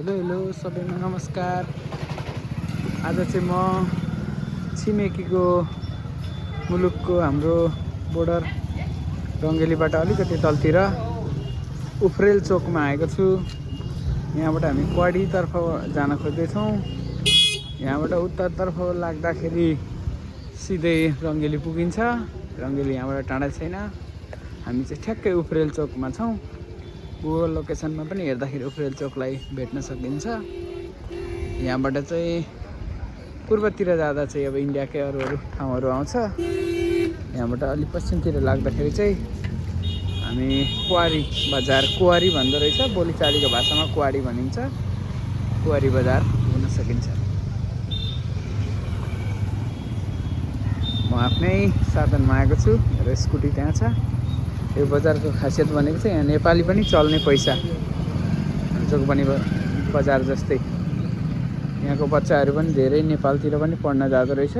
Hello hello सबैमा नमस्कार। आज चाहिँ म छिमेकीको मुलुकको हाम्रो बोर्डर रङ्गेलीबाट अलिकति तलतिर उफ्रेल चोकमा आएको छु। यहाँबाट हामी क्वाडीतर्फ जान खोज्दैछौँ। यहाँबाट उत्तरतर्फ लाग्दाखेरि सिधै रङ्गेली पुगिन्छ। रङ्गेली यहाँबाट टाढा छैन। हामी चाहिँ ठ्याक्कै उफ्रेल चोकमा छौँ। गुगल लोकेसनमा पनि हेर्दाखेरि उफ्रेल चोकलाई भेट्न सकिन्छ। यहाँबाट चाहिँ पूर्वतिर जाँदा चाहिँ अब इन्डियाकै अरू ठाउँहरू आउँछ। यहाँबाट अलि पश्चिमतिर लाग्दाखेरि चाहिँ हामी कुवारी बजार, कुवारी भन्दो रहेछ, बोलीचालीको भाषामा कुवारी भनिन्छ, कुवारी बजार पुग्न सकिन्छ। म आफ्नै साधनमा आएको छु, मेरो स्कुटी त्यहाँ छ। यो बजारको खासियत भनेको चाहिँ यहाँ नेपाली पनि चल्ने पैसा, जोगबनी बजार जस्तै। यहाँको बच्चाहरू पनि धेरै नेपालतिर पनि पढ्न जाँदो रहेछ।